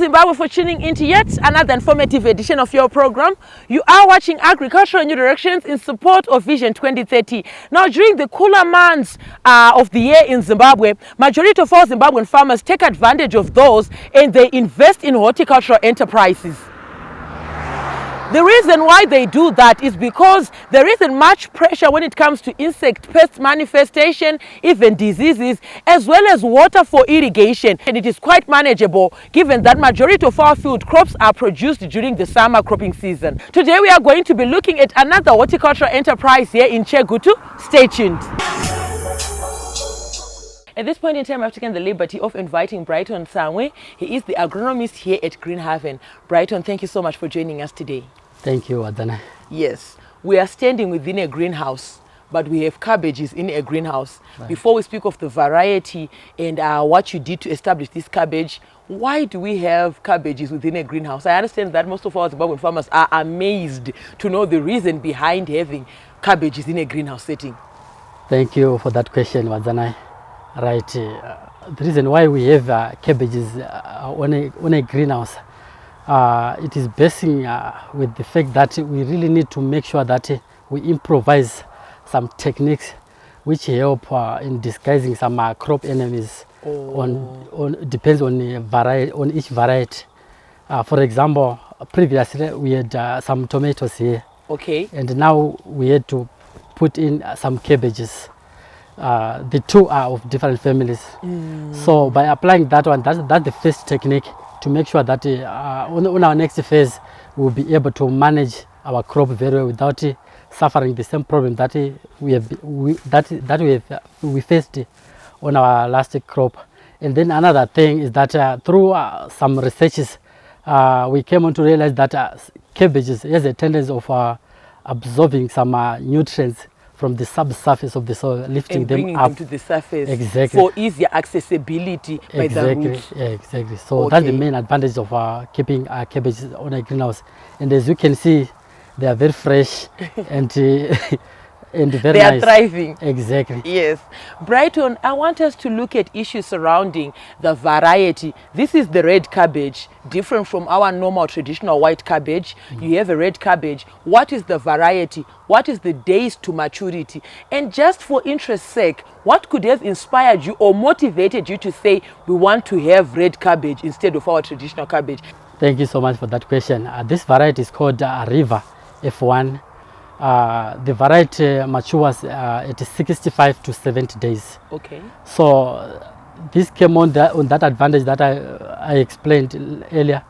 Zimbabwe for tuning into yet another informative edition of your program. You are watching Agricultural New Directions in support of Vision 2030. Now, during the cooler months of the year in Zimbabwe, majority of all Zimbabwean farmers take advantage of those and they invest in horticultural enterprises. The reason why they do that is because there isn't much pressure when it comes to insect pest manifestation, even diseases, as well as water for irrigation. And it is quite manageable given that majority of our field crops are produced during the summer cropping season. Today we are going to be looking at another horticultural enterprise here in Chegutu. Stay tuned. At this point in time, I've taken the liberty of inviting Brighton Sangwe. He is the agronomist here at Green Haven. Brighton, thank you so much for joining us today. Thank you, Adana. Yes, we are standing within a greenhouse, but we have cabbages in a greenhouse. Right. Before we speak of the variety and what you did to establish this cabbage, why do we have cabbages within a greenhouse? I understand that most of our Zimbabwean farmers are amazed to know the reason behind having cabbages in a greenhouse setting. Thank you for that question, Adana. Right, the reason why we have cabbages on a greenhouse, it is basing with the fact that we really need to make sure that we improvise some techniques which help in disguising some crop enemies. Depends on the variety, on each variety. For example, previously we had some tomatoes here. Okay. And now we had to put in some cabbages. The two are of different families. So by applying that one, that's the first technique to make sure that on our next phase we'll be able to manage our crop very well without suffering the same problem that we faced on our last crop. And then another thing is that through some researches we came on to realize that cabbages has a tendency of absorbing some nutrients from the subsurface of the soil, lifting them up to the surface. Exactly. For easier accessibility by the roots. Exactly. So that's the main advantage of keeping cabbages on a greenhouse. And as you can see, they are very fresh and and very nice. They are thriving. Exactly. Yes. Brighton, I want us to look at issues surrounding the variety. This is the red cabbage, different from our normal traditional white cabbage. You have a red cabbage. What is the variety? What is the days to maturity? And just for interest's sake, what could have inspired you or motivated you to say we want to have red cabbage instead of our traditional cabbage? Thank you so much for that question. This variety is called RIVA F1. The variety matures at 65 to 70 days. Okay. So this came on that advantage that I explained earlier.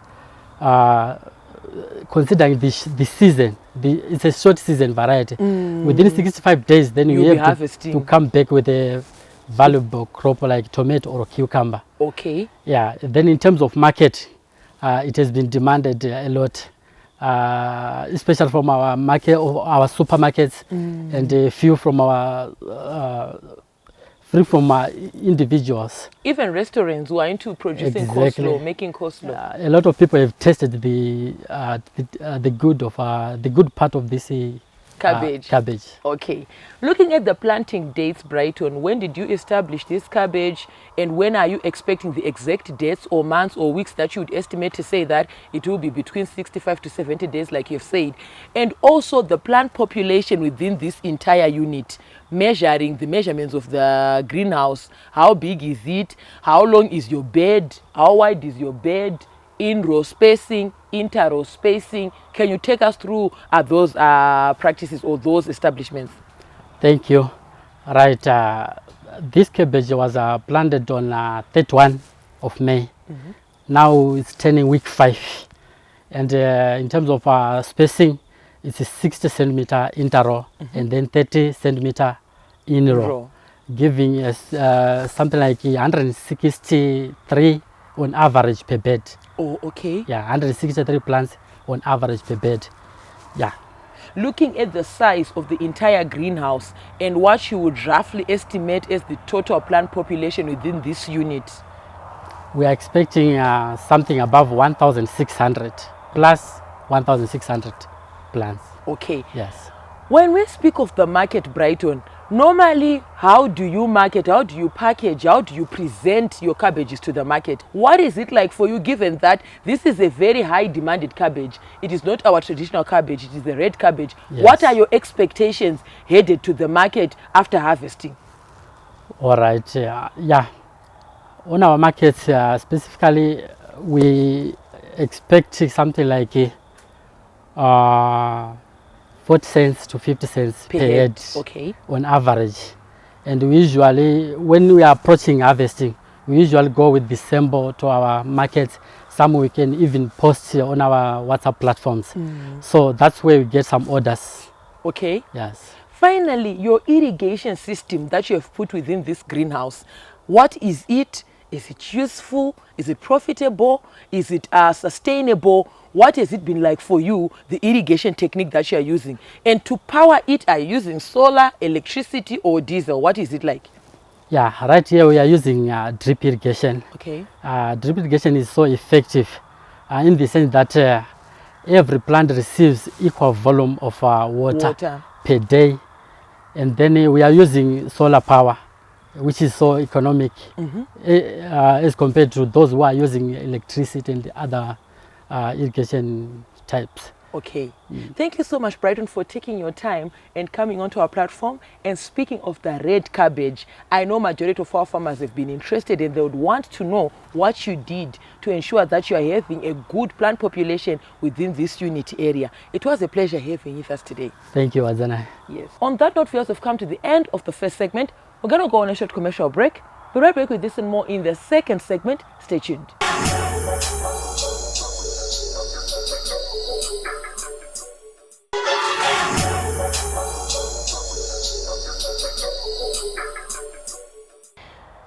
Considering the season, it's a short season variety. Within 65 days, then you have to come back with a valuable crop like tomato or cucumber. Okay. Yeah. Then in terms of market, it has been demanded a lot. Especially from our market, our supermarkets, and a few from our individuals. Even restaurants who are into producing coleslaw, making coleslaw. A lot of people have tested the good part of this cabbage. Okay. Looking at the planting dates, Brighton, when did you establish this cabbage and when are you expecting the exact dates or months or weeks that you would estimate to say that it will be between 65 to 70 days like you've said? And also the plant population within this entire unit, measuring the measurements of the greenhouse. How big is it? How long is your bed? How wide is your bed? In-row spacing, inter-row spacing. Can you take us through those practices or those establishments? Thank you. Right. This cabbage was planted on 31 of May. Now it's turning week 5. And in terms of spacing, it's a 60 centimeter inter-row and then 30 centimeter in-row, giving us something like 163 on average per bed. Oh, okay. Yeah, 163 plants on average per bed. Yeah. Looking at the size of the entire greenhouse and what you would roughly estimate as the total plant population within this unit, we are expecting something above 1,600 plus 1,600 plants. Okay. Yes. When we speak of the market, Brighton, Normally, how do you market, how do you package, how do you present your cabbages to the market? What is it like for you, given that this is a very high demanded cabbage? It is not our traditional cabbage, it is the red cabbage. Yes. What are your expectations headed to the market after harvesting? All right, yeah. On our market, specifically, we expect something like 40 cents to 50 cents per head, okay, on average. And we usually, when we are approaching harvesting, we usually go with the sample to our markets. Some we can even post on our WhatsApp platforms. So that's where we get some orders. Okay. Yes. Finally, your irrigation system that you have put within this greenhouse, what is it? Is it useful? Is it profitable? Is it sustainable? What has it been like for you, the irrigation technique that you are using? And to power it, are you using solar, electricity, or diesel? What is it like? Yeah, right here we are using drip irrigation. Okay. Drip irrigation is so effective in the sense that every plant receives equal volume of water per day. And then we are using solar power, which is so economic as compared to those who are using electricity and the other irrigation types. Okay. Thank you so much, Brighton, for taking your time and coming onto our platform. And speaking of the red cabbage, I know majority of our farmers have been interested and they would want to know what you did to ensure that you are having a good plant population within this unit area. It was a pleasure having you with us today. Thank you, Azana. Yes. On that note, we also have come to the end of the first segment. We're going to go on a short commercial break. We'll be right back with this and more in the second segment. Stay tuned.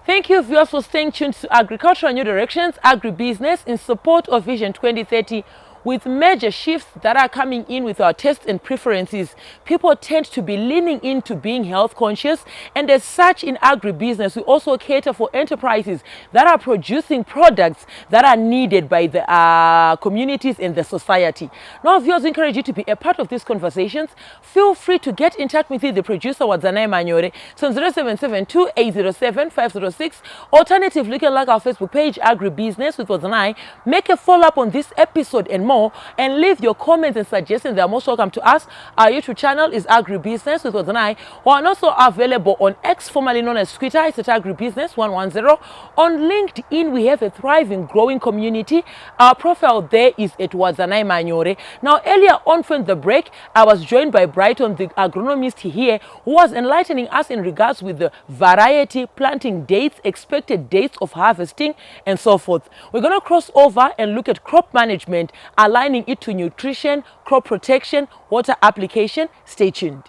Thank you, viewers, for staying tuned to Agricultural New Directions, Agribusiness, in support of Vision 2030. With major shifts that are coming in with our tastes and preferences, people tend to be leaning into being health conscious, and as such in agribusiness, we also cater for enterprises that are producing products that are needed by the communities and the society. Now, viewers, encourage you to be a part of these conversations. Feel free to get in touch with the producer, Wadzanai Manyore, so 0772-807-506. Alternatively, you can like our Facebook page, Agribusiness with Wadzanai. Make a follow-up on this episode and more, and leave your comments and suggestions. They are most welcome to us. Our YouTube channel is Agribusiness with Wadzanai. We are also available on X, formerly known as Twitter. It's at Agribusiness 110. On LinkedIn, we have a thriving, growing community. Our profile there is at Wadzanai Manyore. Now, earlier on from the break, I was joined by Brighton, the agronomist here, who was enlightening us in regards with the variety, planting dates, expected dates of harvesting, and so forth. We're going to cross over and look at crop management, aligning it to nutrition, crop protection, water application. Stay tuned.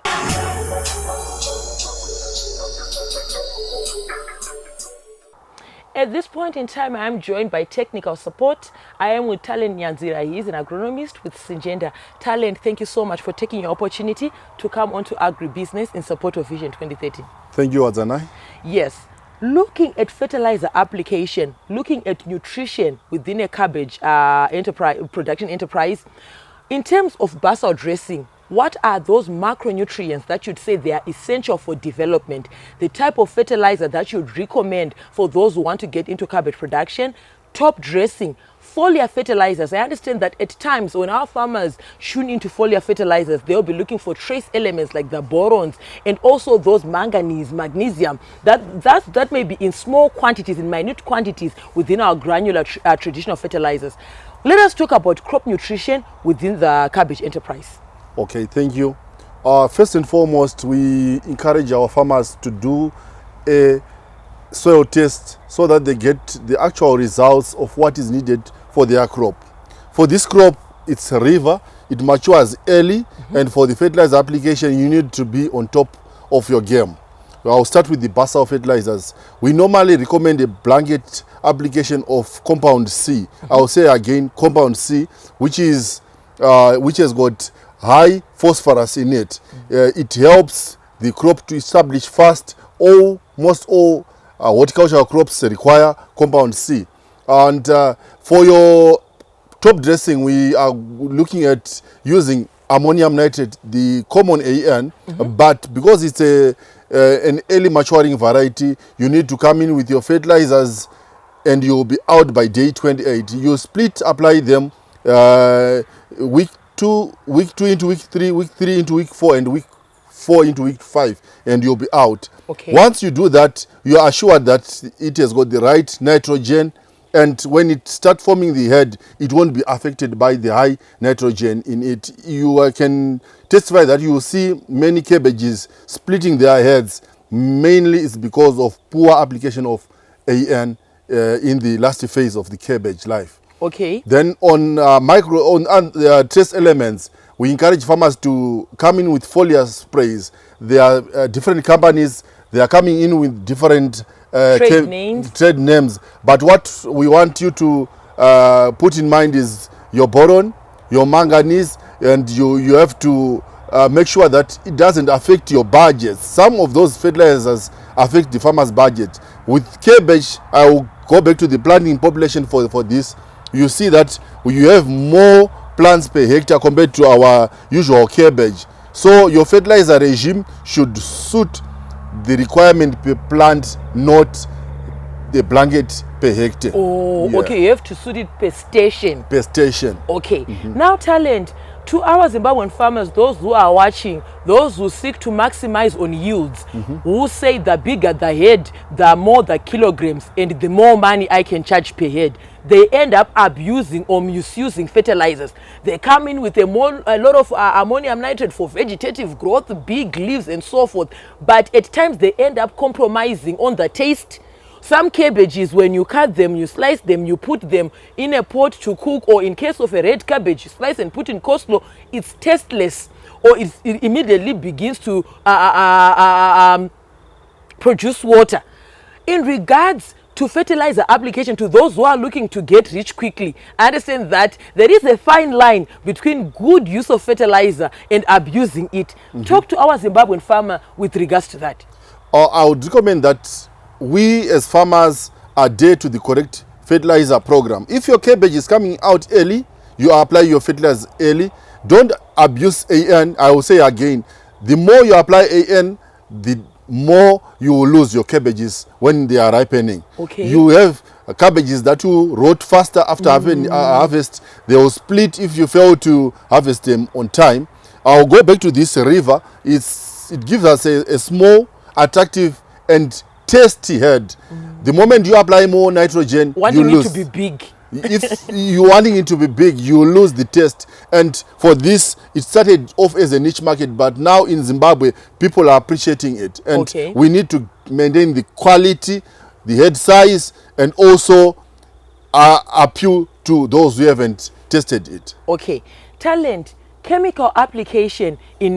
At this point in time, I am joined by technical support. I am with Talent Nyanzira. He is an agronomist with SYNGENTA. Talent, thank you so much for taking your opportunity to come onto Agribusiness in support of Vision 2030. Thank you, Wadzanai. Yes. Looking at fertilizer application, looking at nutrition within a cabbage production enterprise, in terms of basal dressing, what are those macronutrients that you'd say they are essential for development? The type of fertilizer that you'd recommend for those who want to get into cabbage production, top dressing, foliar fertilizers. I understand that at times when our farmers tune into foliar fertilizers, they'll be looking for trace elements like the borons and also those manganese, magnesium, that may be in small quantities, in minute quantities within our granular traditional fertilizers. Let us talk about crop nutrition within the cabbage enterprise. Okay, thank you. First and foremost, we encourage our farmers to do a soil test so that they get the actual results of what is needed for their crop. For this crop, it's RIVA, it matures early, and for the fertilizer application, you need to be on top of your game. I'll start with the basal fertilizers. We normally recommend a blanket application of compound C. I'll say again, compound C, which has got high phosphorus in it. It helps the crop to establish fast. Most all horticultural crops require compound C. And for your top dressing, we are looking at using ammonium nitrate, the common AN, but because it's an early maturing variety, you need to come in with your fertilizers and you'll be out by day 28. You split apply them week 2 into week 3, week 3 into week 4, and week 4 into week 5, and you'll be out. Okay. Once you do that, you are assured that it has got the right nitrogen, and when it starts forming the head, it won't be affected by the high nitrogen in it. You can testify that you will see many cabbages splitting their heads. Mainly it's because of poor application of AN in the last phase of the cabbage life. Okay. Then on trace elements, we encourage farmers to come in with foliar sprays. There are different companies. They are coming in with different trade names. But what we want you to put in mind is your boron, your manganese, and you have to make sure that it doesn't affect your budget. Some of those fertilizers affect the farmer's budget. With cabbage, I will go back to the planting population for this. You see that you have more plants per hectare compared to our usual cabbage. So your fertilizer regime should suit the requirement per plant, not the blanket per hectare. Oh, yeah. Okay, you have to suit it per station. Per station. Okay. Now, talent, to our Zimbabwean farmers, those who are watching, those who seek to maximize on yields, who say the bigger the head, the more the kilograms, and the more money I can charge per head, they end up abusing or misusing fertilizers. They come in with a lot of ammonium nitrate for vegetative growth, big leaves and so forth, but at times they end up compromising on the taste. Some cabbages, when you cut them, you slice them, you put them in a pot to cook, or in case of a red cabbage, you slice and put in coleslaw, it's tasteless, or it immediately begins to produce water. In regards to fertilizer application, to those who are looking to get rich quickly, I understand that there is a fine line between good use of fertilizer and abusing it. Talk to our Zimbabwean farmer with regards to that. I would recommend that we as farmers adhere to the correct fertilizer program. If your cabbage is coming out early, you apply your fertilizer early. Don't abuse AN. I will say again, the more you apply AN, the more you will lose your cabbages when they are ripening. Okay. You have cabbages that will rot faster after harvest. They will split if you fail to harvest them on time. I'll go back to this RIVA. It gives us a small, attractive, and tasty head. The moment you apply more nitrogen, you lose. Wanting it to be big. If you wanting it to be big, you lose the taste. And for this, it started off as a niche market, but now in Zimbabwe, people are appreciating it. And we need to maintain the quality, the head size, and also appeal to those who haven't tested it. Okay. Talent, chemical application in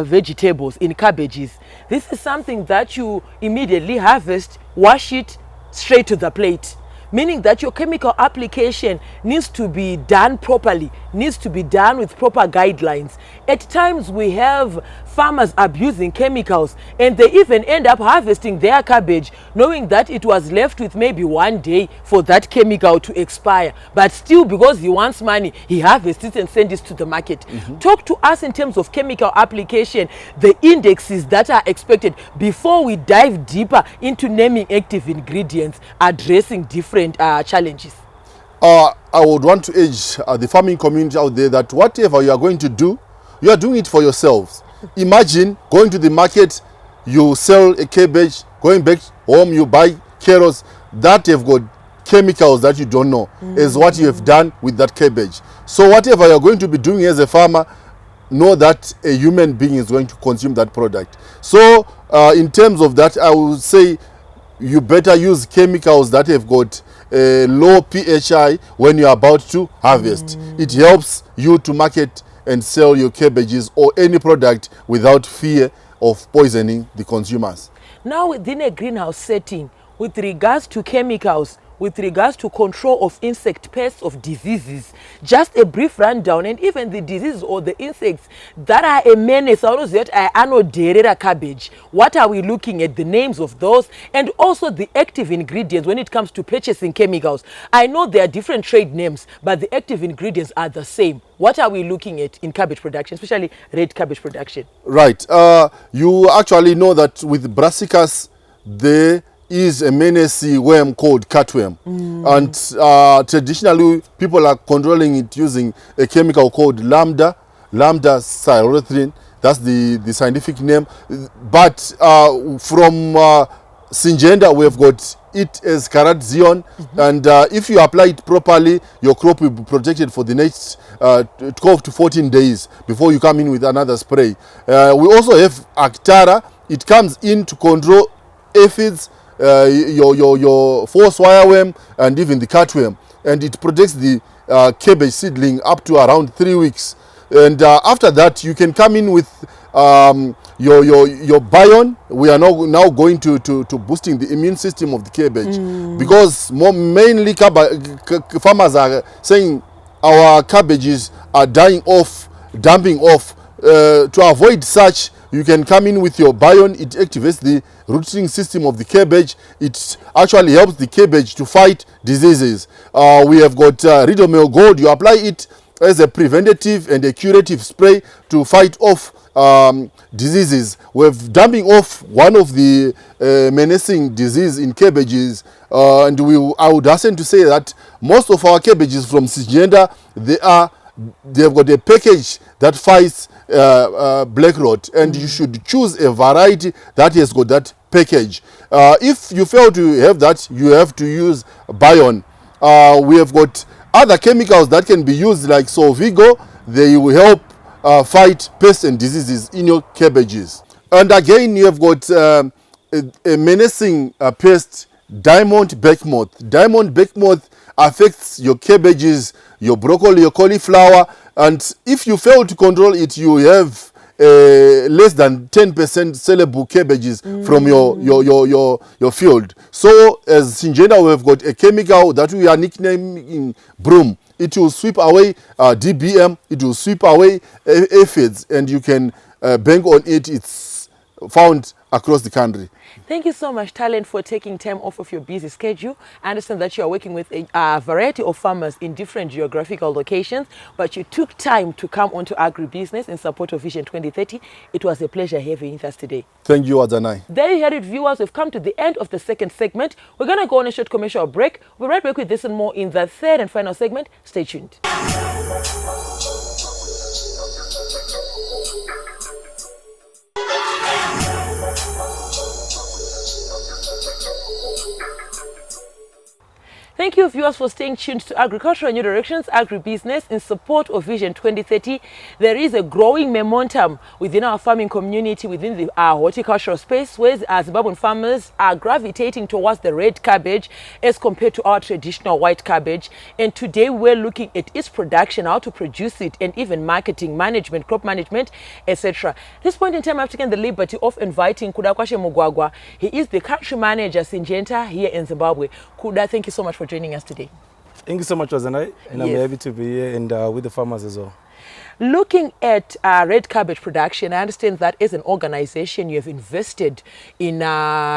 vegetables, in cabbages. This is something that you immediately harvest, wash it, straight to the plate. Meaning that your chemical application needs to be done properly, needs to be done with proper guidelines. At times we have farmers abusing chemicals, and they even end up harvesting their cabbage knowing that it was left with maybe 1 day for that chemical to expire. But still, because he wants money, he harvests it and sends it to the market. Talk to us in terms of chemical application, the indexes that are expected before we dive deeper into naming active ingredients, addressing different challenges. I would want to urge the farming community out there that whatever you are going to do, you are doing it for yourselves. Imagine going to the market, you sell a cabbage, going back home, you buy carrots that have got chemicals that you don't know, is what you have done with that cabbage. So whatever you're going to be doing as a farmer, know that a human being is going to consume that product. So in terms of that, I would say you better use chemicals that have got a low pHI when you're about to harvest. It helps you to market and sell your cabbages or any product without fear of poisoning the consumers. Now, within a greenhouse setting, with regards to chemicals, with regards to control of insect pests, of diseases. Just a brief rundown, and even the diseases or the insects that are a menace, cabbage. What are we looking at? The names of those, and also the active ingredients when it comes to purchasing chemicals. I know there are different trade names, but the active ingredients are the same. What are we looking at in cabbage production, especially red cabbage production? Right. You actually know that with brassicas, there is a menacing worm called cutworm. And traditionally, people are controlling it using a chemical called lambda cyhalothrin. That's the scientific name. But from Syngenta, we've got it as Caradizion, and if you apply it properly, your crop will be protected for the next 12 to 14 days before you come in with another spray. We also have Actara. It comes in to control aphids, your false wireworm, and even the cutworm, and it protects the cabbage seedling up to around 3 weeks. And after that, you can come in with your bion. We are now going to boosting the immune system of the cabbage, because mainly farmers are saying our cabbages are dying off, dumping off. To avoid such, you can come in with your bion. It activates the rooting system of the cabbage. It actually helps the cabbage to fight diseases. We have got Ridomel Gold. You apply it as a preventative and a curative spray to fight off diseases. We're dumping off one of the menacing disease in cabbages, and I would hasten to say that most of our cabbages from Syngenta, they've got a package that fights black rot, and you should choose a variety that has got that package. If you fail to have that, you have to use Bion. We have got other chemicals that can be used like Solvigo. They will help fight pests and diseases in your cabbages. And again, you have got a menacing pest, diamond backmoth. Diamond backmoth affects your cabbages, your broccoli, your cauliflower, and if you fail to control it, you have less than 10% sellable cabbages from your field. So as Syngenta, we have got a chemical that we are nicknaming Broom. It will sweep away DBM, it will sweep away aphids, and you can bank on it. It's found across the country. Thank you so much, Talent, for taking time off of your busy schedule. I understand that you are working with a variety of farmers in different geographical locations, but you took time to come onto agribusiness in support of Vision 2030. It was a pleasure having you with us today. Thank you, Adanai. There you heard it, viewers. We've come to the end of the second segment. We're going to go on a short commercial break. We'll be right back with this and more in the third and final segment. Stay tuned. Thank you, viewers, for staying tuned to Agricultural New Directions, Agribusiness in support of Vision 2030. There is a growing momentum within our farming community, within the horticultural space, where Zimbabwean farmers are gravitating towards the red cabbage as compared to our traditional white cabbage. And today we're looking at its production, how to produce it, and even marketing, management, crop management, etc. At this point in time, I've taken the liberty of inviting Kudakwashe Mugwagwa. He is the country manager, Syngenta, here in Zimbabwe. Kuda, thank you so much for joining us today. Thank you so much, Wazanai, and I'm happy to be here and with the farmers as well. Looking at red cabbage production, I understand that as an organization, you have invested in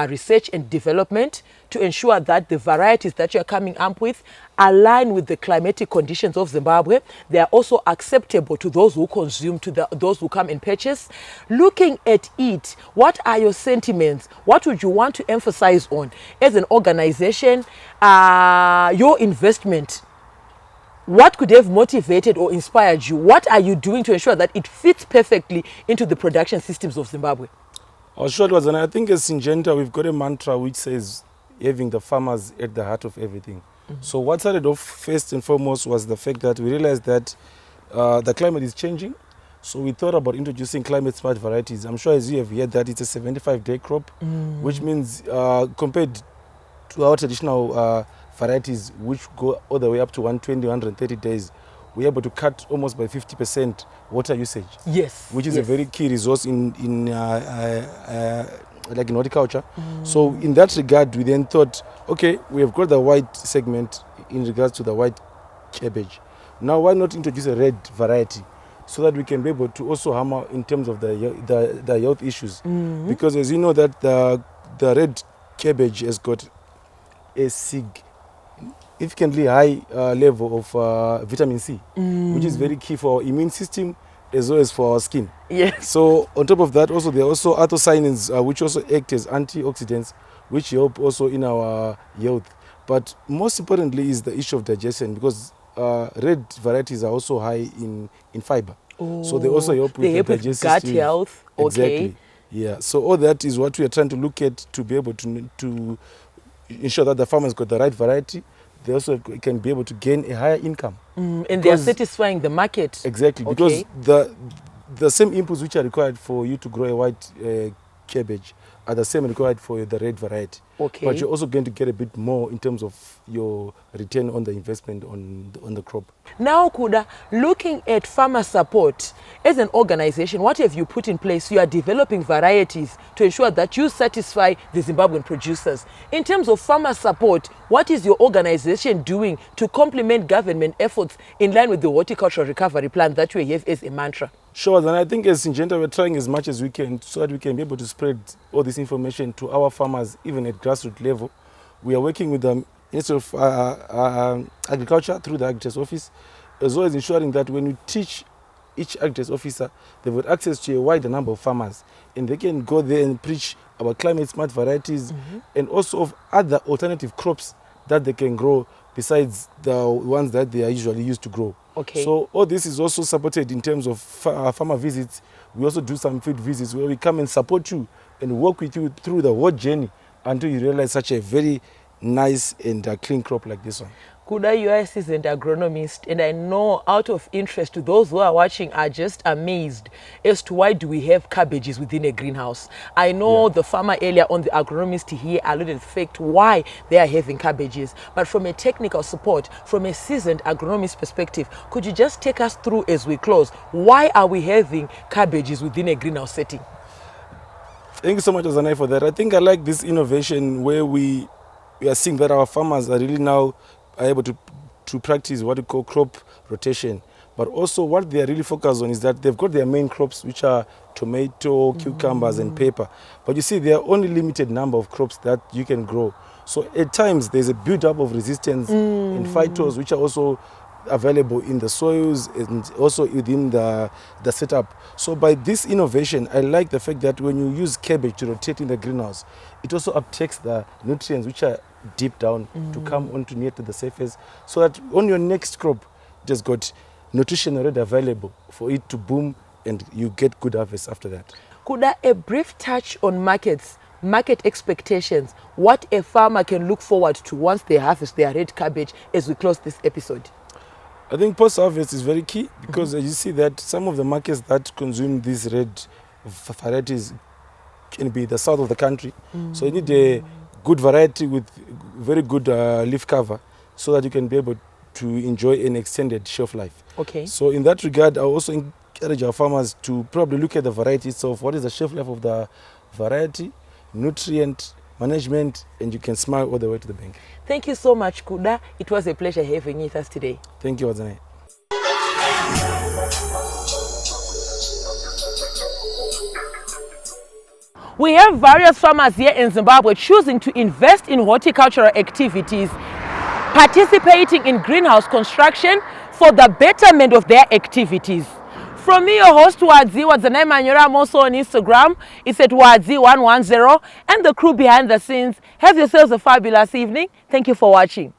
research and development to ensure that the varieties that you're coming up with align with the climatic conditions of Zimbabwe. They are also acceptable to those who consume, to those who come and purchase. Looking at it, what are your sentiments? What would you want to emphasize on as an organization, your investment? What could have motivated or inspired you? What are you doing to ensure that it fits perfectly into the production systems of Zimbabwe? I think as Syngenta, we've got a mantra which says having the farmers at the heart of everything. So what started off first and foremost was the fact that we realized that the climate is changing. So we thought about introducing climate smart varieties. I'm sure as you have heard that it's a 75-day crop, which means compared to our traditional varieties which go all the way up to 120, 130 days, we're able to cut almost by 50% water usage. Yes. Which is a very key resource in like in horticulture. So in that regard, we then thought, okay, we have got the white segment in regards to the white cabbage. Now why not introduce a red variety so that we can be able to also hammer in terms of the health issues? Because as you know that the red cabbage has got a significantly high level of vitamin C, which is very key for our immune system as well as for our skin. Yes. So on top of that, also there are also anthocyanins which also act as antioxidants, which help also in our health. But most importantly is the issue of digestion, because red varieties are also high in fiber. So they also help with the digestive gut health. Okay. Exactly. Yeah. So all that is what we are trying to look at to be able to ensure that the farmers got the right variety. They also can be able to gain a higher income. And they are satisfying the market. Exactly, because the same inputs which are required for you to grow a white cabbage are the same required for the red variety. Okay. But you're also going to get a bit more in terms of your return on the investment on the crop. Now, Kuda, looking at farmer support, as an organization, what have you put in place? You are developing varieties to ensure that you satisfy the Zimbabwean producers. In terms of farmer support, what is your organization doing to complement government efforts in line with the horticultural recovery plan that we have as a mantra? Sure, and I think as Syngenta, we're trying as much as we can so that we can be able to spread all this information to our farmers, even at grassroots level. We are working with the Ministry of Agriculture through the Agriculture office, as well as ensuring that when you teach each Agriculture officer, they've got access to a wider number of farmers, and they can go there and preach about climate smart varieties and also of other alternative crops that they can grow besides the ones that they are usually used to grow. Okay. So all this is also supported in terms of farmer visits. We also do some field visits where we come and support you and work with you through the whole journey until you realize such a very nice and clean crop like this one. Kuda, you are a seasoned agronomist, and I know out of interest to those who are watching are just amazed as to why do we have cabbages within a greenhouse. I know the farmer earlier on, the agronomist here, alluded to the fact why they are having cabbages. But from a technical support, from a seasoned agronomist perspective, could you just take us through as we close? Why are we having cabbages within a greenhouse setting? Thank you so much, Azanai, for that. I think I like this innovation where we are seeing that our farmers are really now able to practice what we call crop rotation. But also what they are really focused on is that they've got their main crops, which are tomato, cucumbers, and pepper. But you see, there are only limited number of crops that you can grow. So at times, there's a build-up of resistance and phytos, which are also available in the soils and also within the setup. So by this innovation, I like the fact that when you use cabbage to rotate in the greenhouse, it also uptakes the nutrients which are deep down to come onto near to the surface, so that on your next crop, it has got nutrition already available for it to boom and you get good harvest after that. Kuda, a brief touch on markets, market expectations, what a farmer can look forward to once they harvest their red cabbage as we close this episode. I think post-harvest is very key because you see that some of the markets that consume these red varieties can be the south of the country. So you need a good variety with very good leaf cover so that you can be able to enjoy an extended shelf life. Okay. So in that regard, I also encourage our farmers to probably look at the variety itself. What is the shelf life of the variety, nutrient management, and you can smile all the way to the bank. Thank you so much, Kuda. It was a pleasure having you with us today. Thank you, Wazane. We have various farmers here in Zimbabwe choosing to invest in horticultural activities, participating in greenhouse construction for the betterment of their activities. From me, your host, Wadzi Wadzanai, I'm also on Instagram. It's at Wadzi110. And the crew behind the scenes, have yourselves a fabulous evening. Thank you for watching.